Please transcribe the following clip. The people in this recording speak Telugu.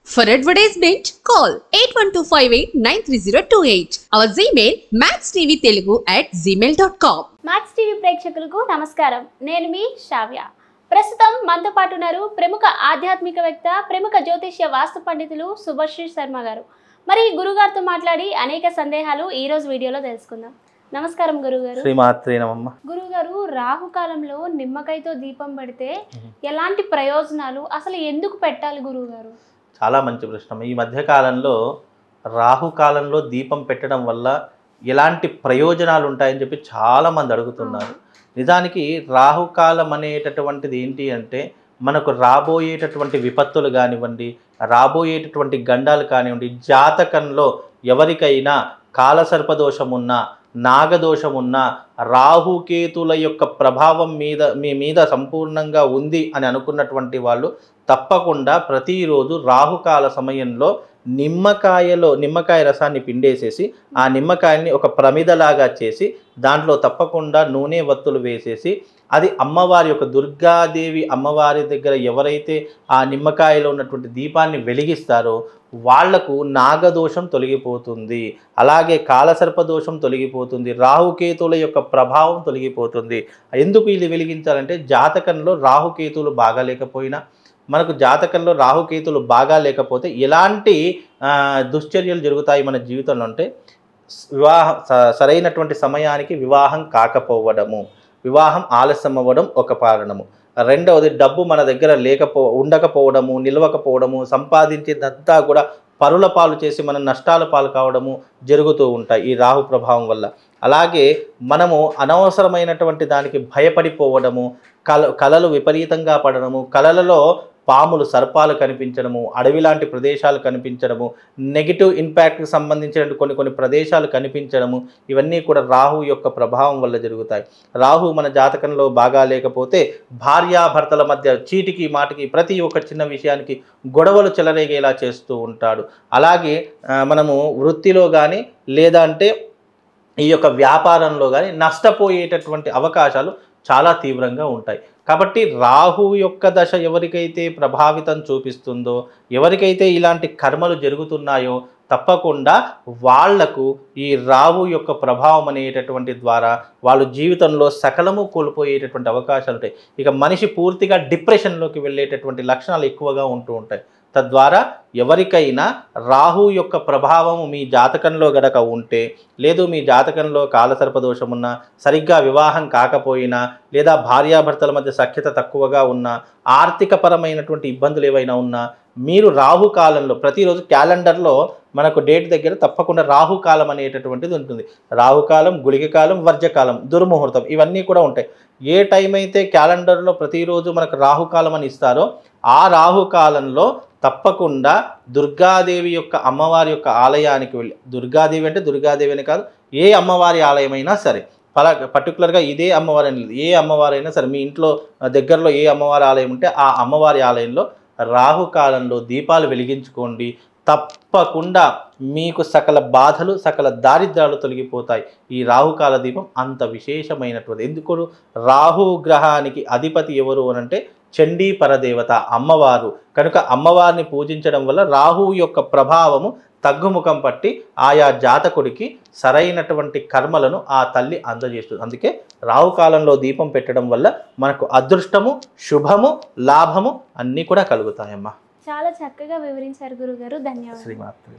For advertisement, call 8125893028. Our Gmail maxtvtelugu@gmail.com. Max TV ప్రేక్షకులకు నమస్కారం. నేను మీ శ్రావ్య. ప్రస్తుతం మనతో పాటు ఉన్నారు ప్రముఖ ఆధ్యాత్మికవేత్త, ప్రముఖ జ్యోతిష్య వాస్తు పండితులు సుభశ్రీ శర్మ గారు. మరి గురుగారితో మాట్లాడి అనేక సందేహాలు ఈ రోజు వీడియోలో తెలుసుకుందాం. నమస్కారం గురుగారు. శ్రీమాత్రే నమః. గురుగారు, రాహుకాలంలో నిమ్మకాయతో దీపం పెడితే ఎలాంటి ప్రయోజనాలు, అసలు ఎందుకు పెట్టాలి గురుగారు? చాలా మంచి ప్రశ్న. ఈ మధ్యకాలంలో రాహుకాలంలో దీపం పెట్టడం వల్ల ఎలాంటి ప్రయోజనాలు ఉంటాయని చెప్పి చాలామంది అడుగుతున్నారు. నిజానికి రాహుకాలం అనేటటువంటిది ఏంటి అంటే, మనకు రాబోయేటటువంటి విపత్తులు కానివ్వండి, రాబోయేటటువంటి గండాలు కానివ్వండి, జాతకంలో ఎవరికైనా కాలసర్పదోషం ఉన్నా, నాగదోషం ఉన్నా, రాహుకేతుల యొక్క ప్రభావం మీ మీద సంపూర్ణంగా ఉంది అని అనుకున్నటువంటి వాళ్ళు తప్పకుండా ప్రతిరోజు రాహుకాల సమయంలో నిమ్మకాయ రసాన్ని పిండేసేసి ఆ నిమ్మకాయల్ని ఒక ప్రమిదలాగా చేసి దాంట్లో తప్పకుండా నూనె వత్తులు వేసేసి, అది అమ్మవారి యొక్క దుర్గాదేవి అమ్మవారి దగ్గర ఎవరైతే ఆ నిమ్మకాయలో ఉన్నటువంటి దీపాన్ని వెలిగిస్తారో వాళ్లకు నాగదోషం తొలగిపోతుంది, అలాగే కాలసర్పదోషం తొలగిపోతుంది, రాహుకేతుల యొక్క ప్రభావం తొలగిపోతుంది. ఎందుకు ఇది వెలిగించాలంటే, జాతకంలో రాహుకేతులు బాగాలేకపోయినా, మనకు జాతకంలో రాహుకేతులు బాగా లేకపోతే ఎలాంటి దుశ్చర్యలు జరుగుతాయి మన జీవితంలో అంటే, సరైనటువంటి సమయానికి వివాహం కాకపోవడము, వివాహం ఆలస్యం అవ్వడం ఒక కారణము. రెండవది, డబ్బు మన దగ్గర ఉండకపోవడము, నిలవకపోవడము, సంపాదించేదంతా కూడా పరుల పాలు చేసి మనం నష్టాల పాలు కావడము జరుగుతూ ఉంటాయి ఈ రాహు ప్రభావం వల్ల. అలాగే మనము అనవసరమైనటువంటి దానికి భయపడిపోవడము, కలలు విపరీతంగా పడడము, కలలలో పాములు సర్పాలు కనిపించడము, అడవి లాంటి ప్రదేశాలు కనిపించడము, నెగిటివ్ ఇంపాక్ట్కి సంబంధించిన కొన్ని ప్రదేశాలు కనిపించడము, ఇవన్నీ కూడా రాహు యొక్క ప్రభావం వల్ల జరుగుతాయి. రాహు మన జాతకంలో బాగా లేకపోతే భార్యాభర్తల మధ్య చీటికి మాటికి ప్రతి ఒక్క చిన్న విషయానికి గొడవలు చెలరేగేలా చేస్తూ ఉంటాడు. అలాగే మనము వృత్తిలో కానీ లేదా అంటే ఈ యొక్క వ్యాపారంలో కానీ నష్టపోయేటటువంటి అవకాశాలు చాలా తీవ్రంగా ఉంటాయి. కాబట్టి రాహు యొక్క దశ ఎవరికైతే ప్రభావితం చూపిస్తుందో, ఎవరికైతే ఇలాంటి కర్మలు జరుగుతున్నాయో తప్పకుండా వాళ్లకు ఈ రాహు యొక్క ప్రభావం అనేటటువంటి ద్వారా వాళ్ళు జీవితంలో సకలము కోల్పోయేటటువంటి అవకాశాలు ఉంటాయి. ఇక మనిషి పూర్తిగా డిప్రెషన్లోకి వెళ్ళేటటువంటి లక్షణాలు ఎక్కువగా ఉంటూ ఉంటాయి. తద్వారా ఎవరికైనా రాహు యొక్క ప్రభావం మీ జాతకంలో గనక ఉంటే, లేదు మీ జాతకంలో కాలసర్పదోషం ఉన్నా, సరిగ్గా వివాహం కాకపోయినా, లేదా భార్యాభర్తల మధ్య సఖ్యత తక్కువగా ఉన్నా, ఆర్థికపరమైనటువంటి ఇబ్బందులు ఏవైనా ఉన్నా, మీరు రాహుకాలంలో ప్రతిరోజు క్యాలెండర్లో మనకు డేట్ దగ్గర తప్పకుండా రాహుకాలం అనేటటువంటిది ఉంటుంది. రాహుకాలం, గుళికకాలం, వర్జకాలం, దుర్ముహూర్తం ఇవన్నీ కూడా ఉంటాయి. ఏ టైం అయితే క్యాలెండర్లో ప్రతిరోజు మనకు రాహుకాలం అని ఇస్తారో ఆ రాహుకాలంలో తప్పకుండా దుర్గాదేవి యొక్క అమ్మవారి యొక్క ఆలయానికి వెళ్ళి, దుర్గాదేవి అంటే దుర్గాదేవి అని కాదు, ఏ అమ్మవారి ఆలయమైనా సరే, పర్టికులర్గా ఇదే అమ్మవారి అని లేదు, ఏ అమ్మవారైనా సరే మీ ఇంట్లో దగ్గరలో ఏ అమ్మవారి ఆలయం ఉంటే ఆ అమ్మవారి ఆలయంలో రాహుకాలంలో దీపాలు వెలిగించుకోండి. తప్పకుండా మీకు సకల బాధలు, సకల దారిద్ర్యాలు తొలగిపోతాయి. ఈ రాహుకాల దీపం అంత విశేషమైనటువంటి. ఎందుకు? రాహు గ్రహానికి అధిపతి ఎవరు అనంటే చండీ పరదేవత అమ్మవారు. కనుక అమ్మవారిని పూజించడం వల్ల రాహువు యొక్క ప్రభావము తగ్గుముఖం పట్టి ఆయా జాతకుడికి సరైనటువంటి కర్మలను ఆ తల్లి అందజేస్తుంది. అందుకే రాహుకాలంలో దీపం పెట్టడం వల్ల మనకు అదృష్టము, శుభము, లాభము అన్నీ కూడా కలుగుతాయమ్మా. చాలా చక్కగా వివరించారు గురుగారు. ధన్యవాదాలు. శ్రీమాత్రే.